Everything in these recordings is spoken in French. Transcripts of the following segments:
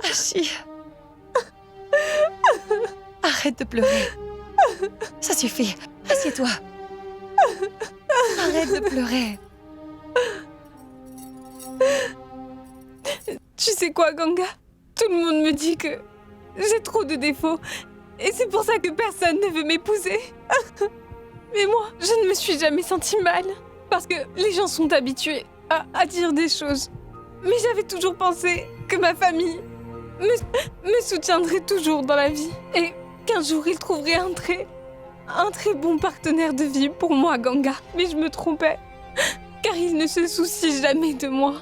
Hachi. Arrête de pleurer. Ça suffit. Assieds-toi. Arrête de pleurer. Tu sais quoi, Ganga? Tout le monde me dit que j'ai trop de défauts. Et c'est pour ça que personne ne veut m'épouser. Mais moi, je ne me suis jamais sentie mal. Parce que les gens sont habitués à dire des choses. Mais j'avais toujours pensé que ma famille me soutiendrait toujours dans la vie. Et qu'un jour, ils trouveraient un très bon partenaire de vie pour moi, Ganga. Mais je me trompais. Car ils ne se soucient jamais de moi.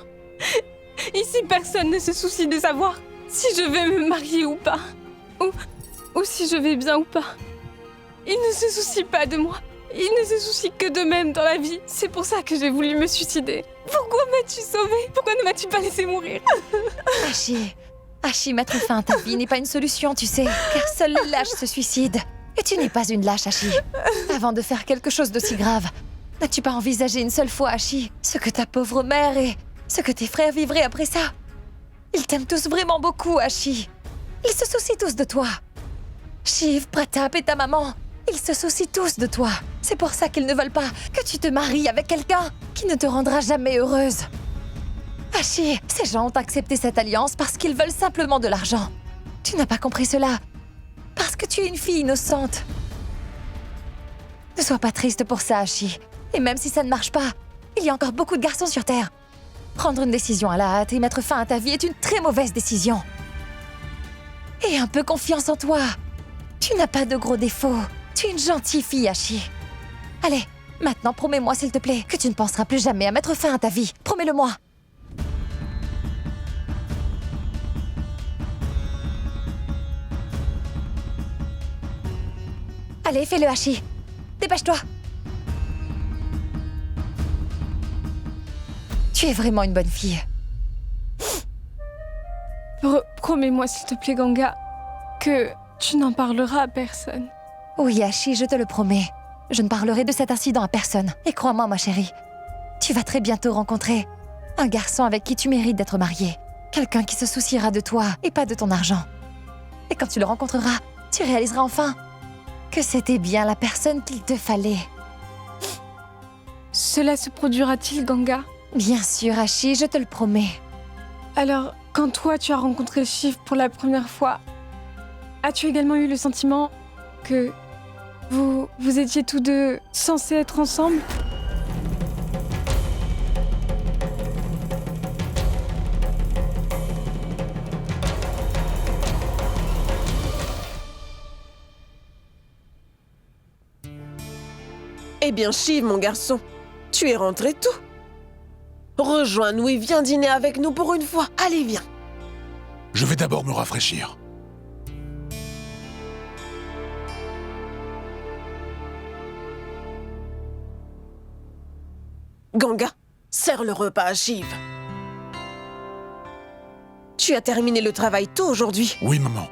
Ici, personne ne se soucie de savoir si je vais me marier ou pas. Ou si je vais bien ou pas. Ils ne se soucient pas de moi. Ils ne se soucient que d'eux-mêmes dans la vie. C'est pour ça que j'ai voulu me suicider. Pourquoi m'as-tu sauvée? Pourquoi ne m'as-tu pas laissé mourir? Hachi, mettre fin à ta vie n'est pas une solution, tu sais. Car seuls les lâches se suicident. Et tu n'es pas une lâche, Hachi. Avant de faire quelque chose d'aussi grave, n'as-tu pas envisagé une seule fois, Hachi, ce que ta pauvre mère et ce que tes frères vivraient après ça? Ils t'aiment tous vraiment beaucoup, Hachi. Ils se soucient tous de toi. Shiv, Pratap et ta maman, ils se soucient tous de toi. C'est pour ça qu'ils ne veulent pas que tu te maries avec quelqu'un qui ne te rendra jamais heureuse. Hachi, ces gens ont accepté cette alliance parce qu'ils veulent simplement de l'argent. Tu n'as pas compris cela parce que tu es une fille innocente. Ne sois pas triste pour ça, Hachi. Et même si ça ne marche pas, il y a encore beaucoup de garçons sur Terre. Prendre une décision à la hâte et mettre fin à ta vie est une très mauvaise décision. Et un peu confiance en toi. Tu n'as pas de gros défauts. Tu es une gentille fille, Hachi. Allez, maintenant promets-moi s'il te plaît que tu ne penseras plus jamais à mettre fin à ta vie. Promets-le-moi. Allez, fais-le, Hachi. Dépêche-toi. Tu es vraiment une bonne fille. Promets-moi, s'il te plaît, Ganga, que tu n'en parleras à personne. Oui, Hachi, je te le promets. Je ne parlerai de cet incident à personne. Et crois-moi, ma chérie, tu vas très bientôt rencontrer un garçon avec qui tu mérites d'être mariée. Quelqu'un qui se souciera de toi et pas de ton argent. Et quand tu le rencontreras, tu réaliseras enfin que c'était bien la personne qu'il te fallait. Cela se produira-t-il, Ganga? Bien sûr, Hachi, je te le promets. Alors, quand toi, tu as rencontré Shiv pour la première fois, as-tu également eu le sentiment que vous étiez tous deux censés être ensemble? Eh bien, Shiv, mon garçon, tu es rentré tôt. Rejoins-nous et viens dîner avec nous pour une fois. Allez, viens. Je vais d'abord me rafraîchir. Ganga, sers le repas à Shiv. Tu as terminé le travail tôt aujourd'hui. Oui, maman.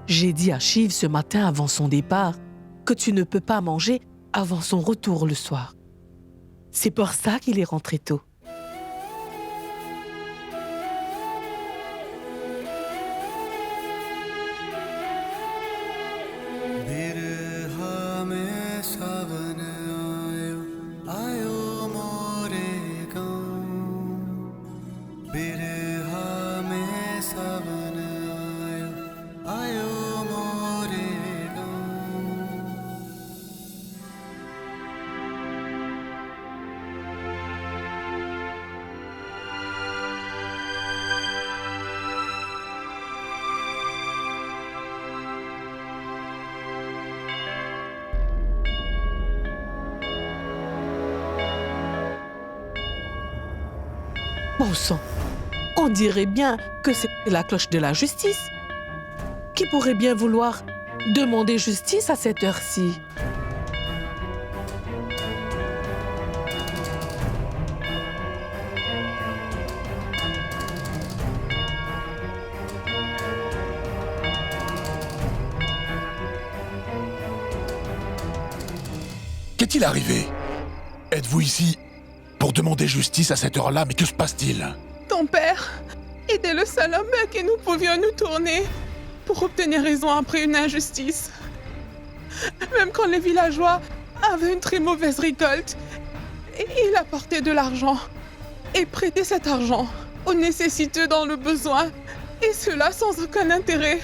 J'ai dit à Shiv ce matin avant son départ que tu ne peux pas manger avant son retour le soir. C'est pour ça qu'il est rentré tôt. Bon sang, on dirait bien que c'est la cloche de la justice. Qui pourrait bien vouloir demander justice à cette heure-ci? Qu'est-il arrivé? Êtes-vous ici pour pour demander justice à cette heure-là, mais que se passe-t-il? Ton père était le seul homme vers qui nous pouvions nous tourner pour obtenir raison après une injustice. Même quand les villageois avaient une très mauvaise récolte, il apportait de l'argent et prêtait cet argent aux nécessiteux dans le besoin, et cela sans aucun intérêt.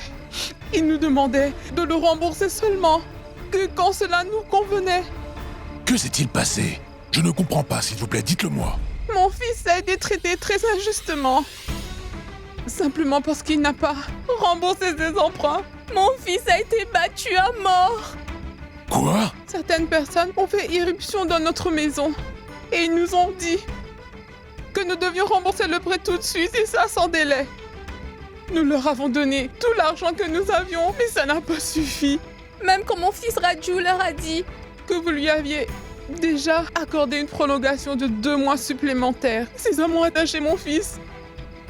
Il nous demandait de le rembourser seulement que quand cela nous convenait. Que s'est-il passé? Je ne comprends pas, s'il vous plaît, dites-le-moi. Mon fils a été traité très injustement. Simplement parce qu'il n'a pas remboursé ses emprunts. Mon fils a été battu à mort. Quoi? Certaines personnes ont fait irruption dans notre maison et ils nous ont dit que nous devions rembourser le prêt tout de suite et ça sans délai. Nous leur avons donné tout l'argent que nous avions, mais ça n'a pas suffi. Même quand mon fils Raju leur a dit que vous lui aviez déjà accordé une prolongation de 2 mois supplémentaires. Ces hommes ont attaché mon fils.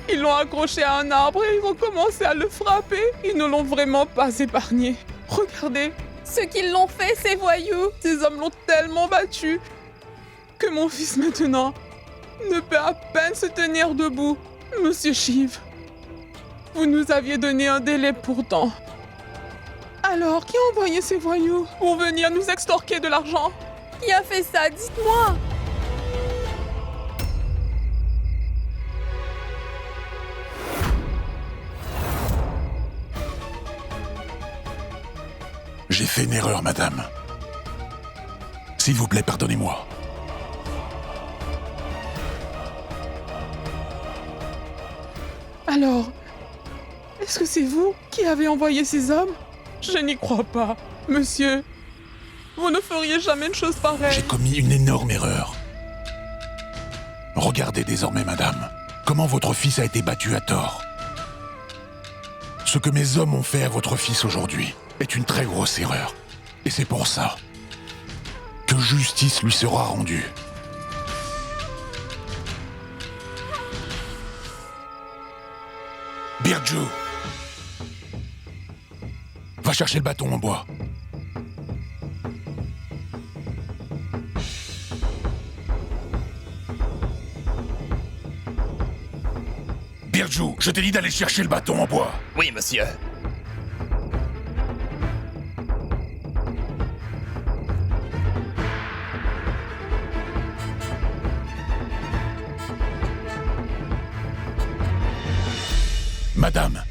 Ils l'ont accroché à un arbre et ils ont commencé à le frapper. Ils ne l'ont vraiment pas épargné. Regardez, ceux qui l'ont fait, ces voyous. Ces hommes l'ont tellement battu que mon fils maintenant ne peut à peine se tenir debout. Monsieur Shiv, vous nous aviez donné un délai pourtant. Alors, qui a envoyé ces voyous pour venir nous extorquer de l'argent? Qui a fait ça? Dites-moi! J'ai fait une erreur, madame. S'il vous plaît, pardonnez-moi. Alors, est-ce que c'est vous qui avez envoyé ces hommes? Je n'y crois pas. Monsieur, vous ne feriez jamais une chose pareille. J'ai commis une énorme erreur. Regardez désormais, madame, comment votre fils a été battu à tort. Ce que mes hommes ont fait à votre fils aujourd'hui est une très grosse erreur. Et c'est pour ça que justice lui sera rendue. Birju, va chercher le bâton en bois. Birju, je t'ai dit d'aller chercher le bâton en bois. Oui, monsieur. Madame,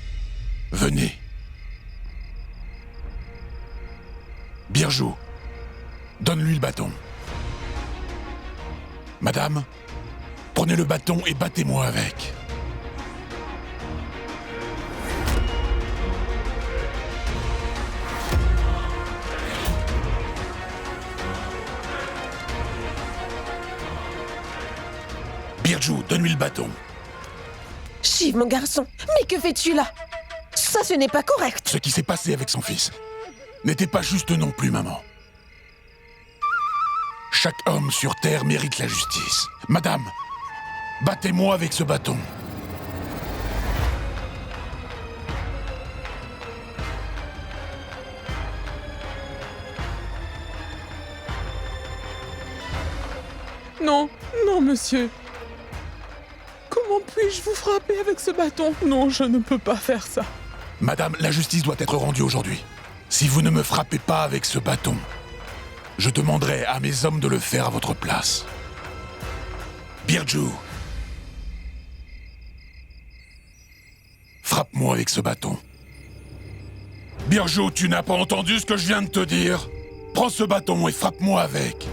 venez. Birju, donne-lui le bâton. Madame, prenez le bâton et battez-moi avec. Birju, donne-lui le bâton. Shiv, mon garçon, mais que fais-tu là? Ça, ce n'est pas correct. Ce qui s'est passé avec son fils n'était pas juste non plus, maman. Chaque homme sur Terre mérite la justice. Madame, battez-moi avec ce bâton. Non, non, monsieur. Comment puis-je vous frapper avec ce bâton? Non, je ne peux pas faire ça. Madame, la justice doit être rendue aujourd'hui. Si vous ne me frappez pas avec ce bâton, je demanderai à mes hommes de le faire à votre place. Birju, frappe-moi avec ce bâton. Birju, tu n'as pas entendu ce que je viens de te dire? Prends ce bâton et frappe-moi avec.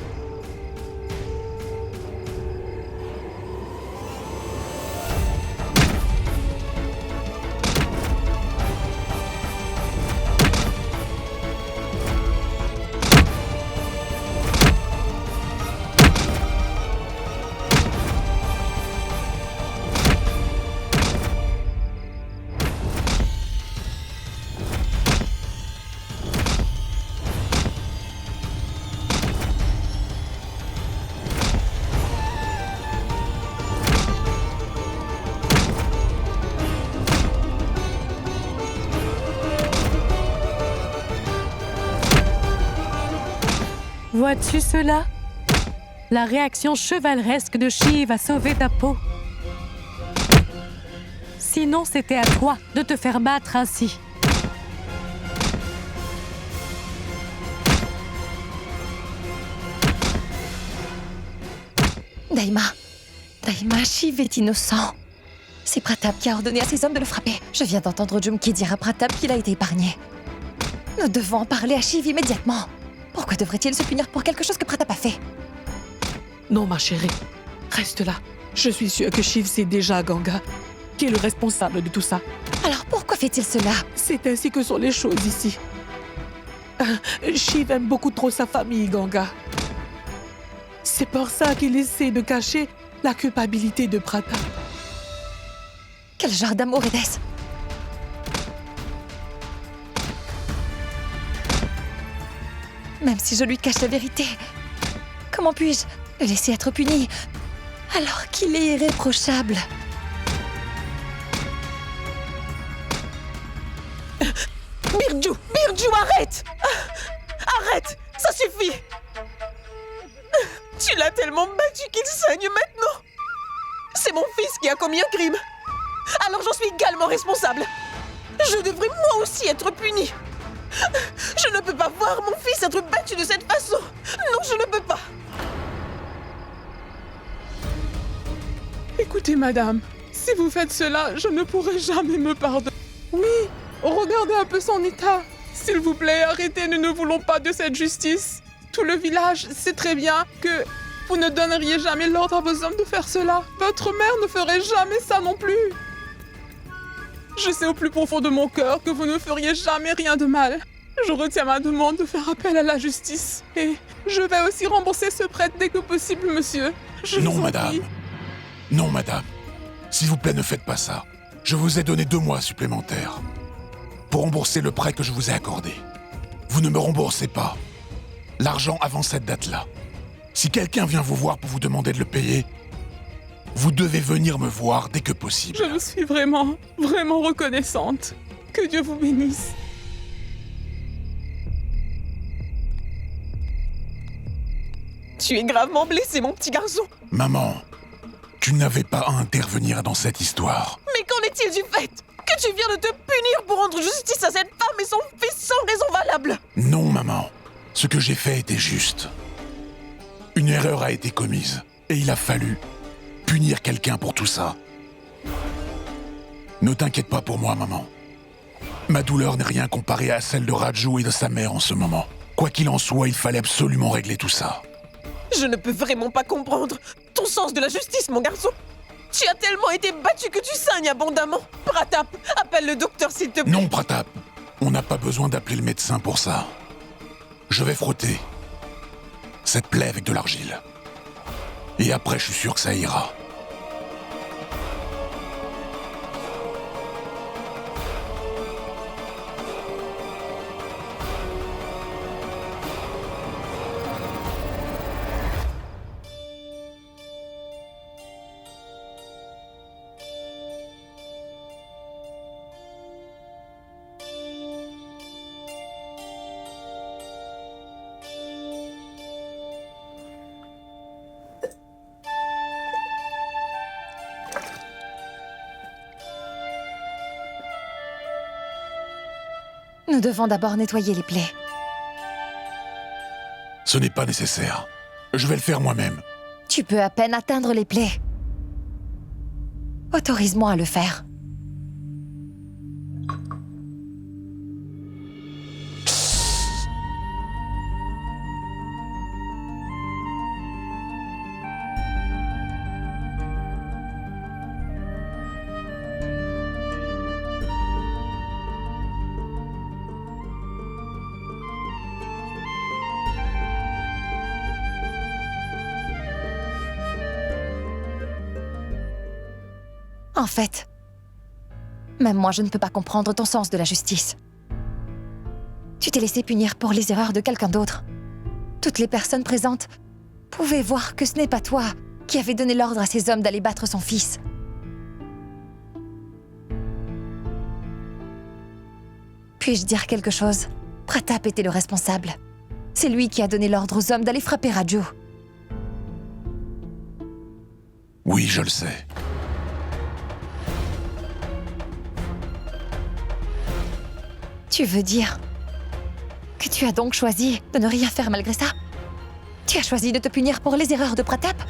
Vois-tu cela? la réaction chevaleresque de Shiv a sauvé ta peau. Sinon, c'était à toi de te faire battre ainsi. Daima, Shiv est innocent. C'est Pratap qui a ordonné à ses hommes de le frapper. Je viens d'entendre Jumki dire à Pratap qu'il a été épargné. Nous devons en parler à Shiv immédiatement. Pourquoi devrait-il se punir pour quelque chose que Pratap a fait? Non, ma chérie. Reste là. Je suis sûre que Shiv sait déjà Ganga, qui est le responsable de tout ça. Alors pourquoi fait-il cela? C'est ainsi que sont les choses ici. Shiv aime beaucoup trop sa famille, Ganga. C'est pour ça qu'il essaie de cacher la culpabilité de Pratap. Quel genre d'amour est-ce? Même si je lui cache la vérité, comment puis-je le laisser être puni alors qu'il est irréprochable? Birju, arrête! Arrête! Ça suffit! Tu l'as tellement battu qu'il saigne maintenant! C'est mon fils qui a commis un crime! Alors j'en suis également responsable! Je devrais moi aussi être puni! Je ne peux pas voir mon fils être battu de cette façon! Non, je ne peux pas! Écoutez, madame, si vous faites cela, je ne pourrai jamais me pardonner. Oui, regardez un peu son état. S'il vous plaît, arrêtez, nous ne voulons pas de cette justice. Tout le village sait très bien que vous ne donneriez jamais l'ordre à vos hommes de faire cela. Votre mère ne ferait jamais ça non plus. Je sais au plus profond de mon cœur que vous ne feriez jamais rien de mal. Je retiens ma demande de faire appel à la justice. Et je vais aussi rembourser ce prêtre dès que possible, monsieur. Je Non, vous en madame. prie. Non, madame. S'il vous plaît, ne faites pas ça. Je vous ai donné 2 mois supplémentaires pour rembourser le prêt que je vous ai accordé. Vous ne me remboursez pas l'argent avant cette date-là. Si quelqu'un vient vous voir pour vous demander de le payer, vous devez venir me voir dès que possible. Je vous suis vraiment, vraiment reconnaissante. Que Dieu vous bénisse. Tu es gravement blessé, mon petit garçon! Maman, tu n'avais pas à intervenir dans cette histoire. Mais qu'en est-il du fait que tu viens de te punir pour rendre justice à cette femme et son fils sans raison valable? Non, maman. Ce que j'ai fait était juste. Une erreur a été commise, et il a fallu punir quelqu'un pour tout ça. Ne t'inquiète pas pour moi, maman. Ma douleur n'est rien comparée à celle de Raju et de sa mère en ce moment. Quoi qu'il en soit, il fallait absolument régler tout ça. Je ne peux vraiment pas comprendre ton sens de la justice, mon garçon. Tu as tellement été battu que tu saignes abondamment. Pratap, appelle le docteur s'il te plaît. Non, Pratap, on n'a pas besoin d'appeler le médecin pour ça. Je vais frotter cette plaie avec de l'argile. Et après, je suis sûr que ça ira. Nous devons d'abord nettoyer les plaies. Ce n'est pas nécessaire. Je vais le faire moi-même. Tu peux à peine atteindre les plaies. Autorise-moi à le faire. En fait, même moi, je ne peux pas comprendre ton sens de la justice. Tu t'es laissé punir pour les erreurs de quelqu'un d'autre. Toutes les personnes présentes pouvaient voir que ce n'est pas toi qui avais donné l'ordre à ces hommes d'aller battre son fils. Puis-je dire quelque chose? Pratap était le responsable. C'est lui qui a donné l'ordre aux hommes d'aller frapper Raju. Oui, je le sais. Tu veux dire que tu as donc choisi de ne rien faire malgré ça? Tu as choisi de te punir pour les erreurs de Pratap?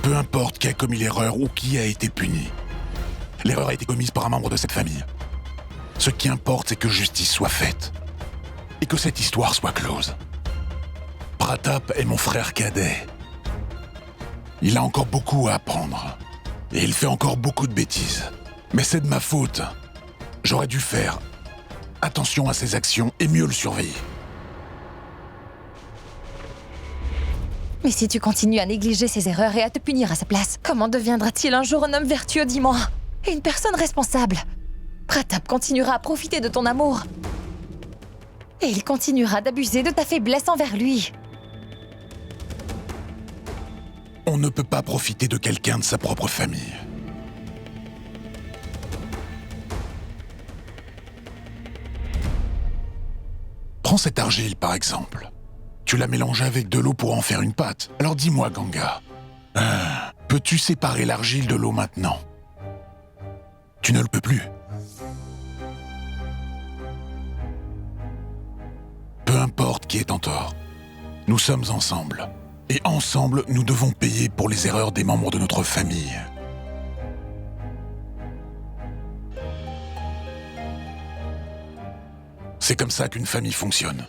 Peu importe qui a commis l'erreur ou qui a été puni. L'erreur a été commise par un membre de cette famille. Ce qui importe, c'est que justice soit faite. Et que cette histoire soit close. Pratap est mon frère cadet. Il a encore beaucoup à apprendre. Et il fait encore beaucoup de bêtises. Mais c'est de ma faute. J'aurais dû faire attention à ses actions et mieux le surveiller. Mais si tu continues à négliger ses erreurs et à te punir à sa place, comment deviendra-t-il un jour un homme vertueux, dis-moi? Et une personne responsable? Pratap continuera à profiter de ton amour. Et il continuera d'abuser de ta faiblesse envers lui. On ne peut pas profiter de quelqu'un de sa propre famille. Prends cette argile, par exemple. Tu l'as mélangée avec de l'eau pour en faire une pâte. Alors dis-moi, Ganga, peux-tu séparer l'argile de l'eau maintenant? Tu ne le peux plus. Peu importe qui est en tort, nous sommes ensemble. Et ensemble, nous devons payer pour les erreurs des membres de notre famille. C'est comme ça qu'une famille fonctionne.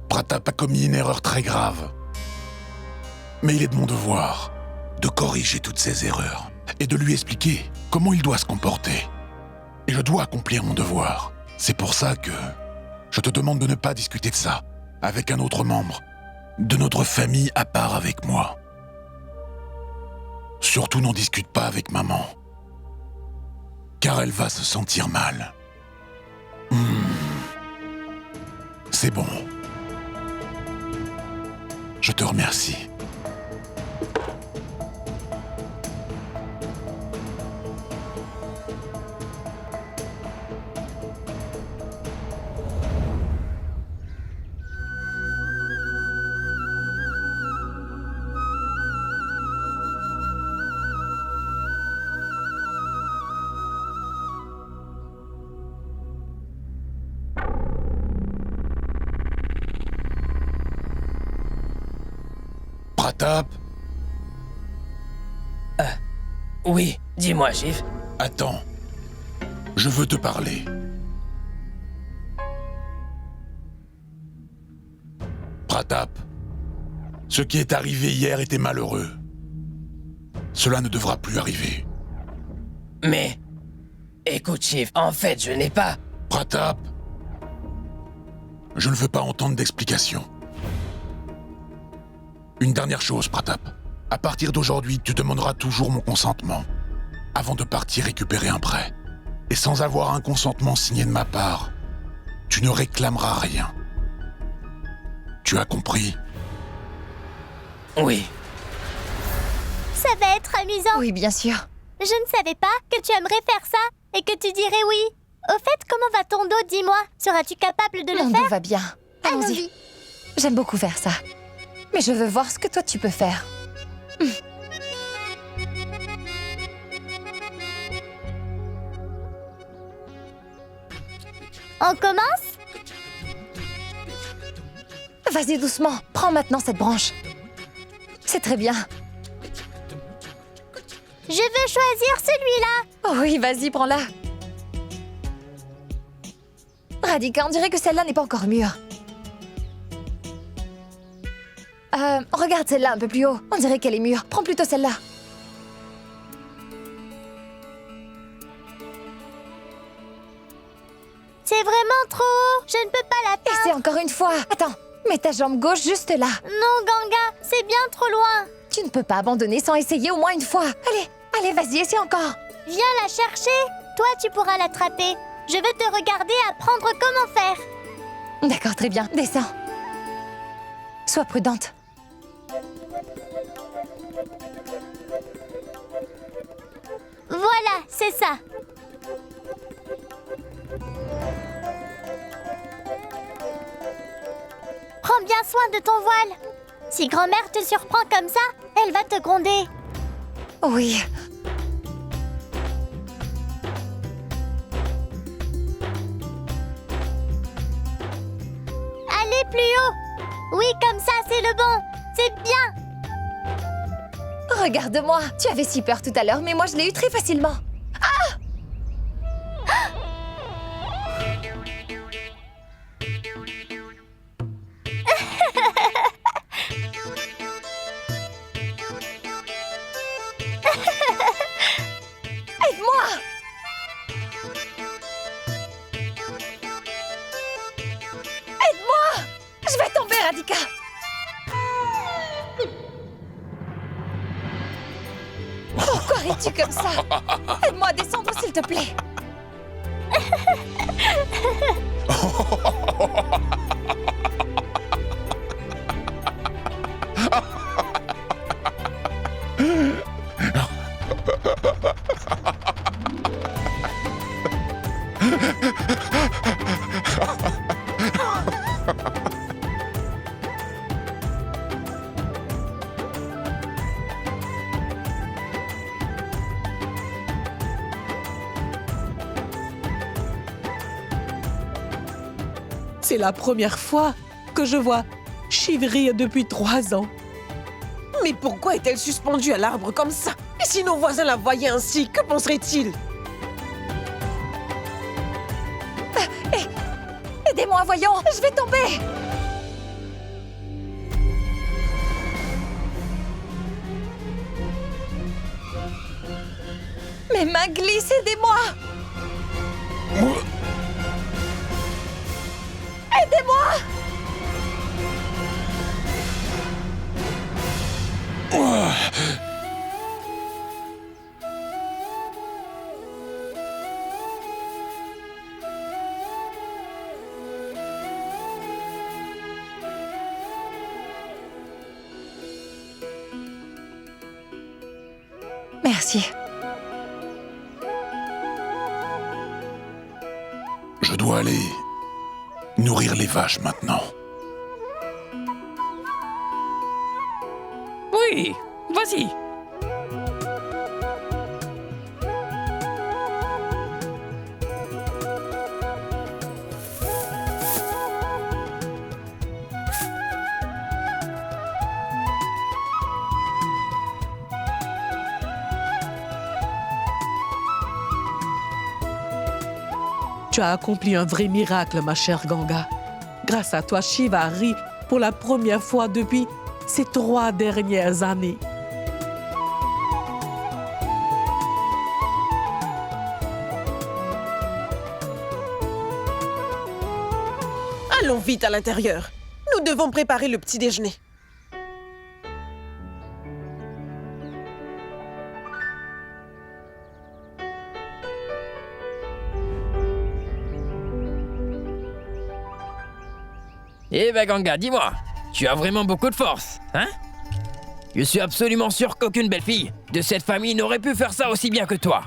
Pratap a commis une erreur très grave. Mais il est de mon devoir de corriger toutes ces erreurs et de lui expliquer comment il doit se comporter. Et je dois accomplir mon devoir. C'est pour ça que je te demande de ne pas discuter de ça avec un autre membre de notre famille à part avec moi. Surtout n'en discute pas avec maman, car elle va se sentir mal. C'est bon. Je te remercie. Pratap, Oui, dis-moi, Shiv. attends. Je veux te parler. Pratap, ce qui est arrivé hier était malheureux. Cela ne devra plus arriver. Mais... Écoute, Shiv, en fait, je n'ai pas... Pratap, je ne veux pas entendre d'explications. Une dernière chose, Pratap. À partir d'aujourd'hui, tu demanderas toujours mon consentement avant de partir récupérer un prêt. Et sans avoir un consentement signé de ma part, tu ne réclameras rien. Tu as compris? Oui. Ça va être amusant. Oui, bien sûr. Je ne savais pas que tu aimerais faire ça et que tu dirais oui. Au fait, comment va ton dos, dis-moi? Seras-tu capable de Mon le dos faire? va bien. Allons-y. J'aime beaucoup faire ça. Mais je veux voir ce que toi tu peux faire. On commence? Vas-y doucement, prends maintenant cette branche. C'est très bien. Je veux choisir celui-là. Oh oui, vas-y, prends-la. Radhika, on dirait que celle-là n'est pas encore mûre. Regarde celle-là un peu plus haut. On dirait qu'elle est mûre. Prends plutôt celle-là. C'est vraiment trop haut. Je ne peux pas l'atteindre. Essaie encore une fois. Attends, mets ta jambe gauche juste là. Non, Ganga, c'est bien trop loin. Tu ne peux pas abandonner sans essayer au moins une fois. Allez, vas-y, essaie encore. Viens la chercher. Toi, tu pourras l'attraper. Je veux te regarder apprendre comment faire. D'accord, très bien. Descends. Sois prudente. Voilà, c'est ça. Prends bien soin de ton voile. Si grand-mère te surprend comme ça, elle va te gronder. Oui. Allez plus haut. Oui, comme ça, c'est le bon. C'est bien. Regarde-moi. Tu avais si peur tout à l'heure, mais moi, je l'ai eu très facilement. Aide-moi! Aide-moi! Je vais tomber, Radhika! Pourquoi ris-tu comme ça? Aide-moi à descendre, s'il te plaît! C'est la première fois que je vois Shiv rire depuis 3 ans. Mais pourquoi est-elle suspendue à l'arbre comme ça? Et si nos voisins la voyaient ainsi, que penseraient-ils? Aidez-moi, voyons! Je vais tomber! Mes mains glissent, aidez-moi! Aidez-moi! Merci. Je dois aller nourrir les vaches maintenant. Oui, vas-y. Tu as accompli un vrai miracle, ma chère Ganga. Grâce à toi, Shiv a ri pour la première fois depuis ces 3 dernières années. Allons vite à l'intérieur. Nous devons préparer le petit déjeuner. Eh ben Ganga, dis-moi, tu as vraiment beaucoup de force, hein? Je suis absolument sûr qu'aucune belle fille de cette famille n'aurait pu faire ça aussi bien que toi.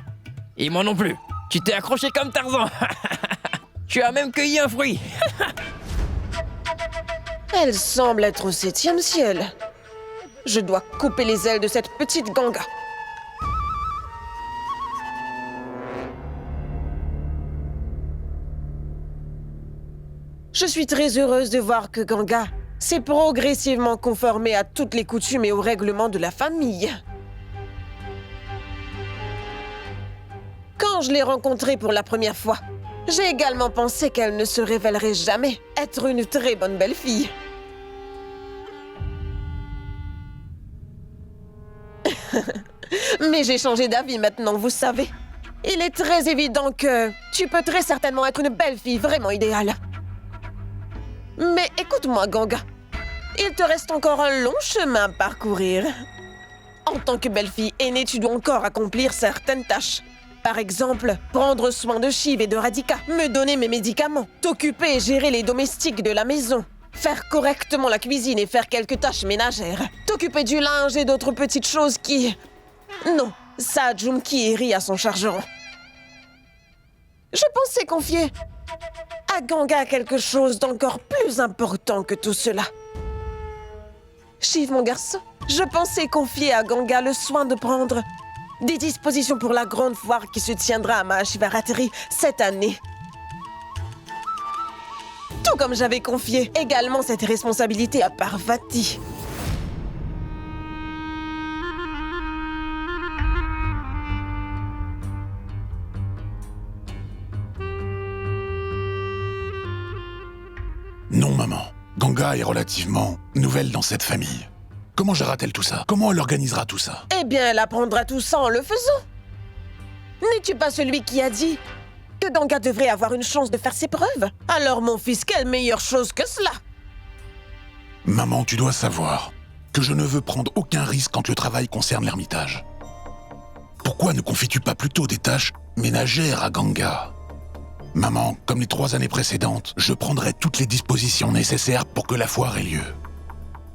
Et moi non plus. Tu t'es accroché comme Tarzan. Tu as même cueilli un fruit. Elle semble être au 7e ciel. Je dois couper les ailes de cette petite Ganga. Je suis très heureuse de voir que Ganga s'est progressivement conformée à toutes les coutumes et aux règlements de la famille. Quand je l'ai rencontrée pour la première fois, j'ai également pensé qu'elle ne se révélerait jamais être une très bonne belle-fille. Mais j'ai changé d'avis maintenant, vous savez. Il est très évident que tu peux très certainement être une belle-fille vraiment idéale. Mais écoute-moi, Ganga. Il te reste encore un long chemin à parcourir. En tant que belle-fille aînée, tu dois encore accomplir certaines tâches. Par exemple, prendre soin de Shiv et de Radhika, me donner mes médicaments, t'occuper et gérer les domestiques de la maison, faire correctement la cuisine et faire quelques tâches ménagères, t'occuper du linge et d'autres petites choses qui... Non, ça, Jumki rit à son chargeron. Je pensais confier à Ganga quelque chose d'encore plus important que tout cela. Shiv, mon garçon, je pensais confier à Ganga le soin de prendre des dispositions pour la grande foire qui se tiendra à Mahashivaratri cette année. Tout comme j'avais confié également cette responsabilité à Parvati. Non, maman. Ganga est relativement nouvelle dans cette famille. Comment gérera-t-elle tout ça? Comment elle organisera tout ça? Eh bien, elle apprendra tout ça en le faisant. N'es-tu pas celui qui a dit que Ganga devrait avoir une chance de faire ses preuves? Alors, mon fils, quelle meilleure chose que cela? Maman, tu dois savoir que je ne veux prendre aucun risque quand le travail concerne l'ermitage. Pourquoi ne confies-tu pas plutôt des tâches ménagères à Ganga? Maman, comme les 3 années précédentes, je prendrai toutes les dispositions nécessaires pour que la foire ait lieu.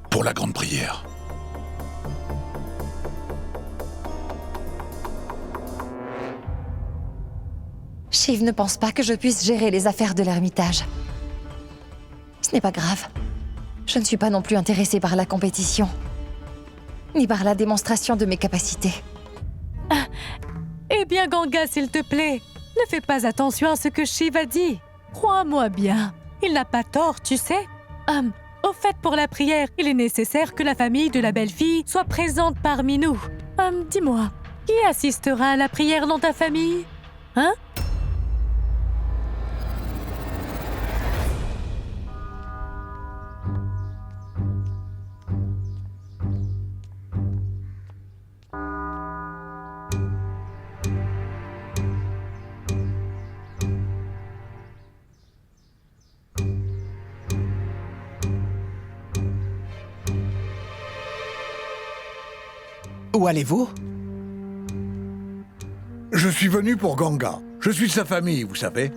Pour la grande prière. Shiv ne pense pas que je puisse gérer les affaires de l'ermitage. Ce n'est pas grave. Je ne suis pas non plus intéressée par la compétition, ni par la démonstration de mes capacités. Eh bien, Ganga, s'il te plaît, ne fais pas attention à ce que Shiv a dit. Crois-moi bien, il n'a pas tort, tu sais. Au fait, pour la prière, il est nécessaire que la famille de la belle-fille soit présente parmi nous. Dis-moi, qui assistera à la prière dans ta famille? Hein? Où allez-vous? Je suis venu pour Ganga. Je suis de sa famille, vous savez.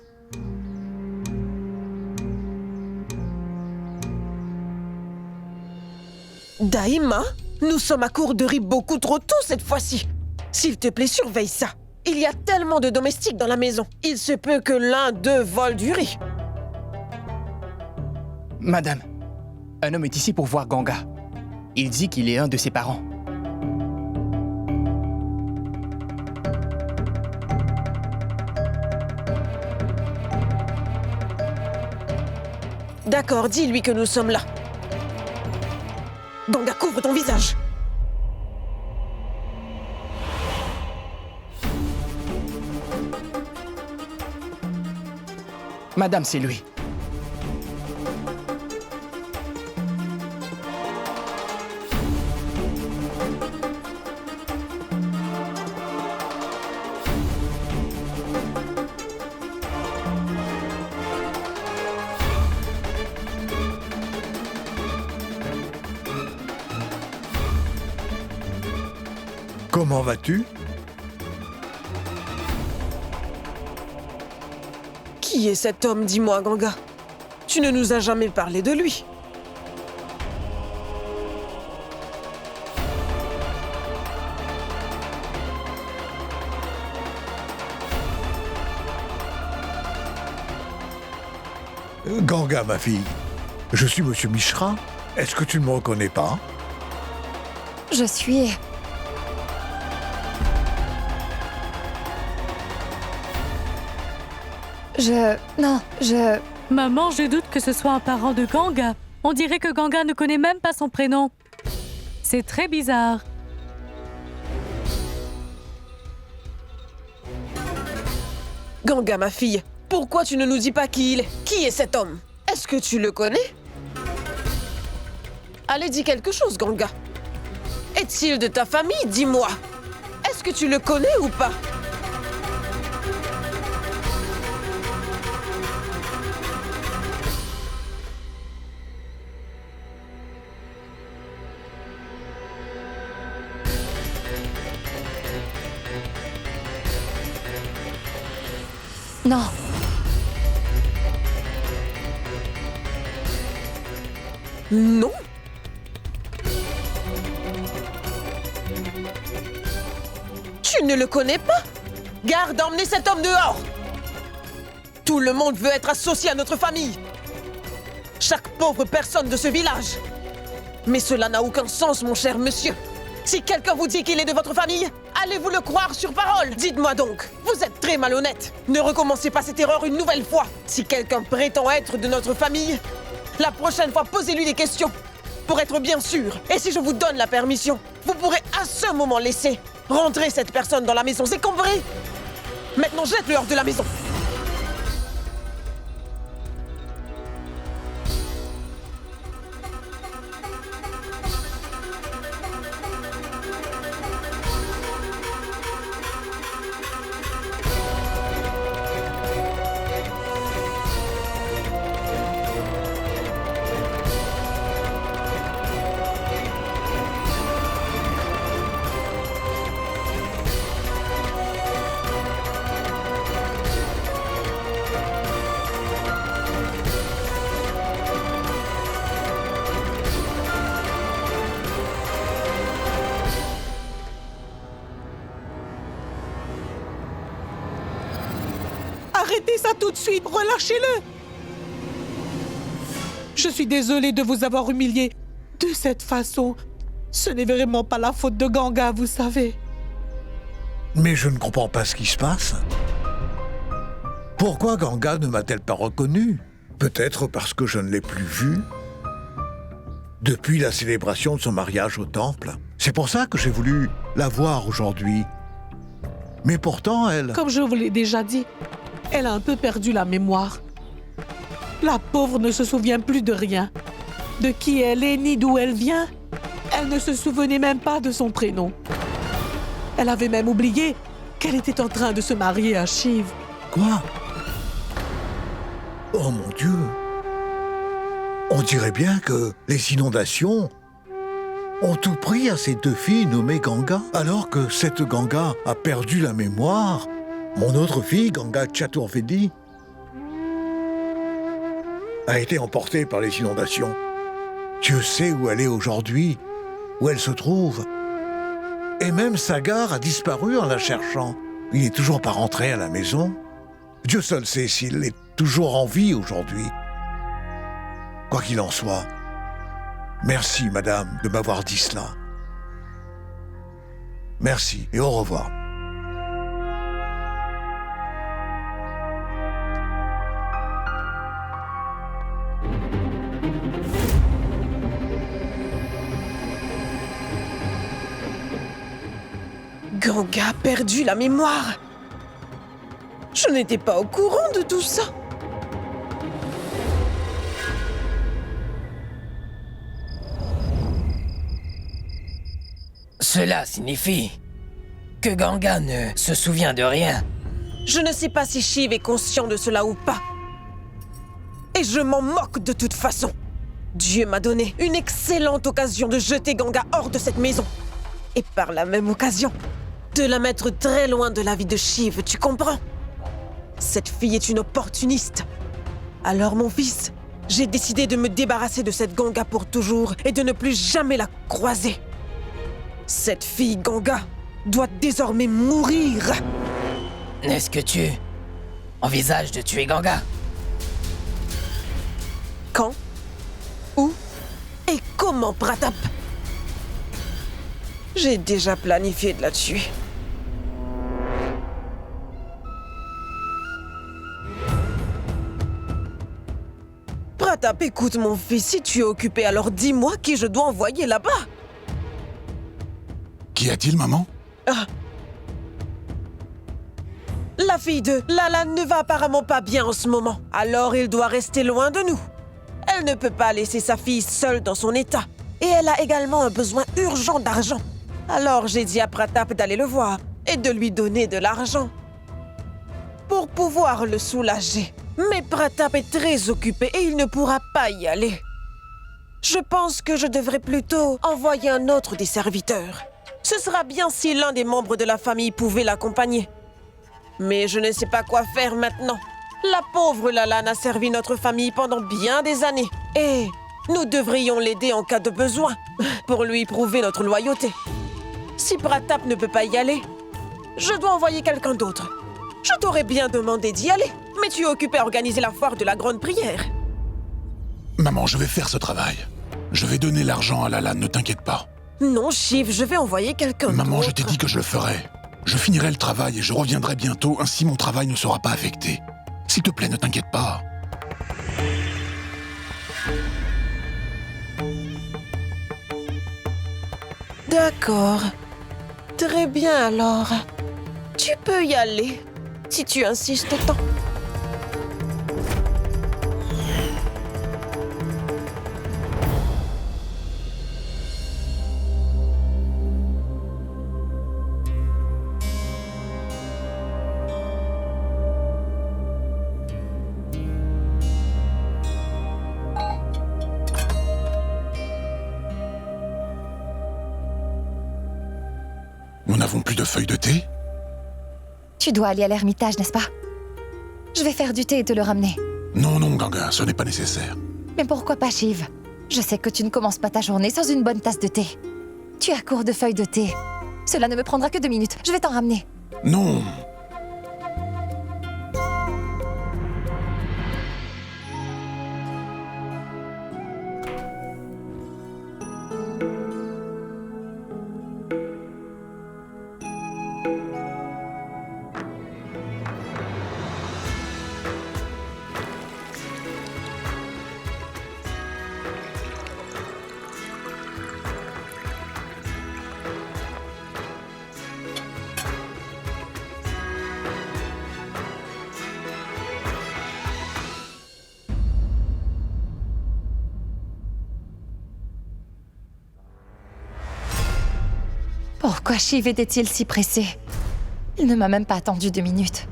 Daima, nous sommes à court de riz beaucoup trop tôt cette fois-ci. S'il te plaît, surveille ça. Il y a tellement de domestiques dans la maison. Il se peut que l'un d'eux vole du riz. Madame, un homme est ici pour voir Ganga. Il dit qu'il est un de ses parents. D'accord, dis-lui que nous sommes là. Ganga, couvre ton visage. Madame, c'est lui. Comment vas-tu? Qui est cet homme, dis-moi, Ganga? Tu ne nous as jamais parlé de lui. Ganga, ma fille. Je suis Monsieur Mishra. Est-ce que tu ne me reconnais pas? Je suis... Non, Maman, je doute que ce soit un parent de Ganga. On dirait que Ganga ne connaît même pas son prénom. C'est très bizarre. Ganga, ma fille, pourquoi tu ne nous dis pas qui il est? Qui est cet homme? Est-ce que tu le connais? Allez, dis quelque chose, Ganga. Est-il de ta famille? Dis-moi. Est-ce que tu le connais ou pas? non. Non? Tu ne le connais pas? Garde d'emmener cet homme dehors! Tout le monde veut être associé à notre famille. Chaque pauvre personne de ce village Mais cela n'a aucun sens, mon cher monsieur. Si quelqu'un vous dit qu'il est de votre famille, allez-vous le croire sur parole? Dites-moi donc, vous êtes très malhonnête. Ne recommencez pas cette erreur une nouvelle fois. Si quelqu'un prétend être de notre famille, la prochaine fois, posez-lui des questions. Pour être bien sûr. Et si je vous donne la permission, vous pourrez à ce moment laisser rentrer cette personne dans la maison. C'est compris? Maintenant, jette-le hors de la maison. Arrêtez ça tout de suite, relâchez-le. Je suis désolée de vous avoir humilié de cette façon. Ce n'est vraiment pas la faute de Ganga, vous savez. Mais je ne comprends pas ce qui se passe. Pourquoi Ganga ne m'a-t-elle pas reconnu? Peut-être parce que je ne l'ai plus vue depuis la célébration de son mariage au temple. C'est pour ça que j'ai voulu la voir aujourd'hui. Mais pourtant, elle... Comme je vous l'ai déjà dit, elle a un peu perdu la mémoire. La pauvre ne se souvient plus de rien. De qui elle est, ni d'où elle vient. Elle ne se souvenait même pas de son prénom. Elle avait même oublié qu'elle était en train de se marier à Shiv. Quoi? Oh mon Dieu! On dirait bien que les inondations ont tout pris à ces deux filles nommées Ganga. Alors que cette Ganga a perdu la mémoire, mon autre fille, Ganga Chaturvedi, a été emportée par les inondations. Dieu sait où elle est aujourd'hui, où elle se trouve. Et même Sagar a disparu en la cherchant. Il n'est toujours pas rentré à la maison. Dieu seul sait s'il est toujours en vie aujourd'hui. Quoi qu'il en soit, merci, madame, de m'avoir dit cela. Merci et au revoir. Ganga a perdu la mémoire. Je n'étais pas au courant de tout ça. Cela signifie que Ganga ne se souvient de rien. Je ne sais pas si Shiv est conscient de cela ou pas. Et je m'en moque de toute façon. Dieu m'a donné une excellente occasion de jeter Ganga hors de cette maison. Et par la même occasion, de la mettre très loin de la vie de Shiv, tu comprends? Cette fille est une opportuniste. Alors mon fils, j'ai décidé de me débarrasser de cette Ganga pour toujours et de ne plus jamais la croiser. Cette fille Ganga doit désormais mourir. Est-ce que tu envisages de tuer Ganga? Quand? Où? Et comment, Pratap? J'ai déjà planifié de la tuer. Pratap, écoute mon fils, si tu es occupé, alors dis-moi qui je dois envoyer là-bas. Qu'y a-t-il, maman? La fille de Lala ne va apparemment pas bien en ce moment, alors il doit rester loin de nous. Elle ne peut pas laisser sa fille seule dans son état. Et elle a également un besoin urgent d'argent. Alors j'ai dit à Pratap d'aller le voir et de lui donner de l'argent pour pouvoir le soulager. Mais Pratap est très occupé et il ne pourra pas y aller. Je pense que je devrais plutôt envoyer un autre des serviteurs. Ce sera bien si l'un des membres de la famille pouvait l'accompagner. Mais je ne sais pas quoi faire maintenant. La pauvre Lala a servi notre famille pendant bien des années. Et nous devrions l'aider en cas de besoin, pour lui prouver notre loyauté. Si Pratap ne peut pas y aller, je dois envoyer quelqu'un d'autre. Je t'aurais bien demandé d'y aller, mais tu es occupé à organiser la foire de la Grande Prière. Maman, je vais faire ce travail. Je vais donner l'argent à Lalan, ne t'inquiète pas. Non, Shiv, je vais envoyer quelqu'un Maman, je d'autre. t'ai dit que je le ferai. Je finirai le travail et je reviendrai bientôt, ainsi mon travail ne sera pas affecté. S'il te plaît, ne t'inquiète pas. D'accord. Très bien alors. Tu peux y aller, si tu insistes tant. Nous n'avons plus de feuilles de thé? Tu dois aller à l'ermitage, n'est-ce pas? Je vais faire du thé et te le ramener. Non, non, Ganga, ce n'est pas nécessaire. Mais pourquoi pas, Shiv? Je sais que tu ne commences pas ta journée sans une bonne tasse de thé. Tu as court de feuilles de thé. Cela ne me prendra que 2 minutes. Je vais t'en ramener. Non. Pourquoi Shiv était-il si pressé? Il ne m'a même pas attendu 2 minutes.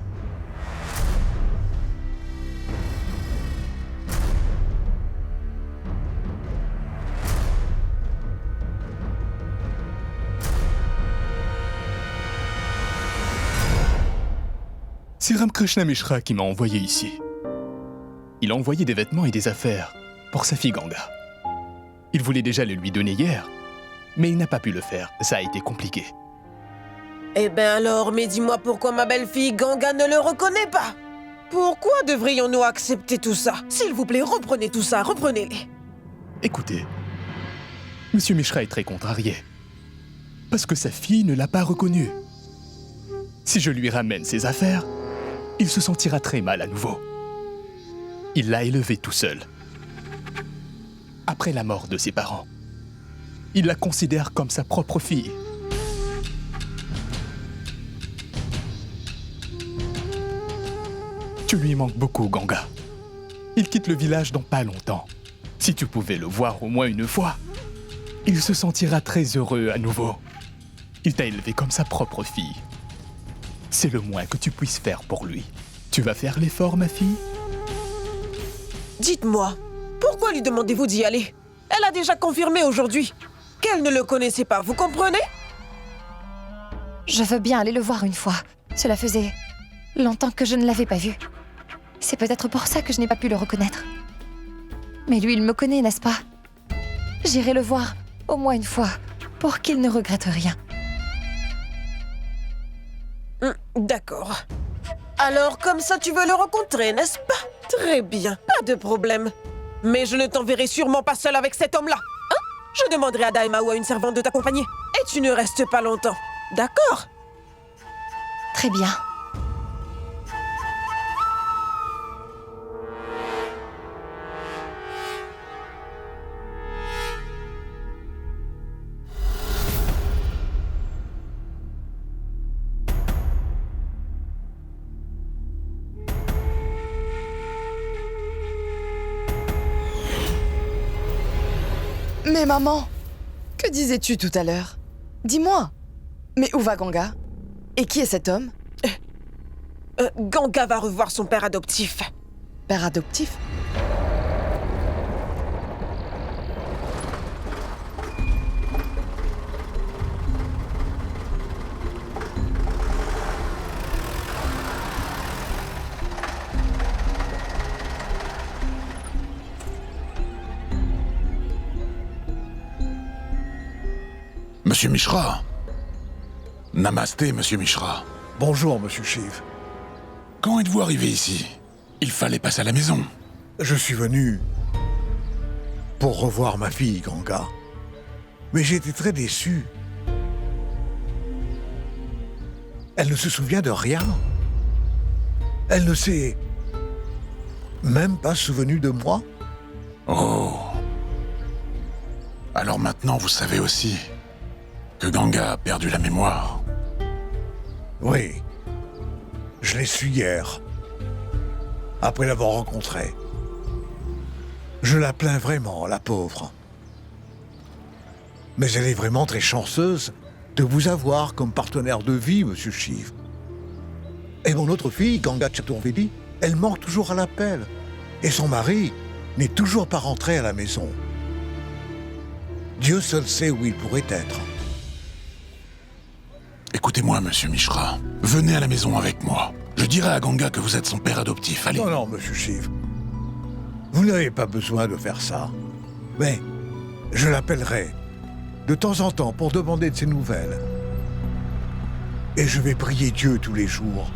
C'est Ramkrishna Mishra qui m'a envoyé ici. Il a envoyé des vêtements et des affaires pour sa fille Ganga. Il voulait déjà le lui donner hier, mais il n'a pas pu le faire. Ça a été compliqué. Eh ben alors, mais dis-moi pourquoi ma belle-fille Ganga ne le reconnaît pas? Pourquoi devrions-nous accepter tout ça? S'il vous plaît, reprenez tout ça, reprenez-les. Écoutez, Monsieur Mishra est très contrarié. Parce que sa fille ne l'a pas reconnu. Si je lui ramène ses affaires, il se sentira très mal à nouveau. Il l'a élevée tout seul. Après la mort de ses parents, il la considère comme sa propre fille. Tu lui manques beaucoup, Ganga. Il quitte le village dans pas longtemps. Si tu pouvais le voir au moins une fois, il se sentira très heureux à nouveau. Il t'a élevé comme sa propre fille. C'est le moins que tu puisses faire pour lui. Tu vas faire l'effort, ma fille? Dites-moi, pourquoi lui demandez-vous d'y aller? Elle a déjà confirmé aujourd'hui qu'elle ne le connaissait pas, vous comprenez? Je veux bien aller le voir une fois. Cela faisait longtemps que je ne l'avais pas vu. C'est peut-être pour ça que je n'ai pas pu le reconnaître. Mais lui, il me connaît, n'est-ce pas? J'irai le voir au moins une fois pour qu'il ne regrette rien. D'accord. Alors, comme ça, tu veux le rencontrer, n'est-ce pas? Très bien, pas de problème. Mais je ne t'enverrai sûrement pas seul avec cet homme-là. Hein? Je demanderai à Daima ou à une servante de t'accompagner. Et tu ne restes pas longtemps. D'accord? Très bien. Mais maman, que disais-tu tout à l'heure? Dis-moi, mais où va Ganga? Et qui est cet homme? Ganga va revoir son père adoptif. Père adoptif? Monsieur Mishra. Namasté, Monsieur Mishra. Bonjour, Monsieur Shiv. Quand êtes-vous arrivé ici? Il fallait passer à la maison. Je suis venu pour revoir ma fille, Ganga. Mais j'ai été très déçu. Elle ne se souvient de rien. Elle ne s'est même pas souvenue de moi. Oh. Alors maintenant, vous savez aussi que Ganga a perdu la mémoire. Oui. Je l'ai su hier, après l'avoir rencontrée. Je la plains vraiment, la pauvre. Mais elle est vraiment très chanceuse de vous avoir comme partenaire de vie, Monsieur Shiv. Et mon autre fille, Ganga Chaturvedi, elle manque toujours à l'appel. Et son mari n'est toujours pas rentré à la maison. Dieu seul sait où il pourrait être. Écoutez-moi, Monsieur Mishra. Venez à la maison avec moi. Je dirai à Ganga que vous êtes son père adoptif. Allez. Non, non, Monsieur Shiv. Vous n'avez pas besoin de faire ça. Mais je l'appellerai de temps en temps pour demander de ses nouvelles. Et je vais prier Dieu tous les jours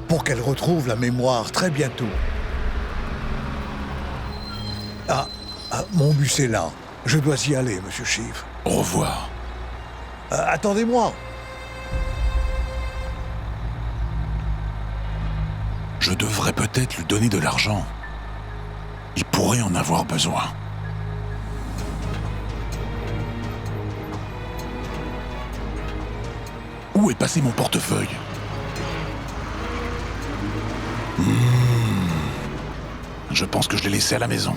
pour qu'elle retrouve la mémoire très bientôt. Mon bus est là. Je dois y aller, Monsieur Shiv. Au revoir. Attendez-moi. Je devrais peut-être lui donner de l'argent. Il pourrait en avoir besoin. Où est passé mon portefeuille? Je pense que je l'ai laissé à la maison.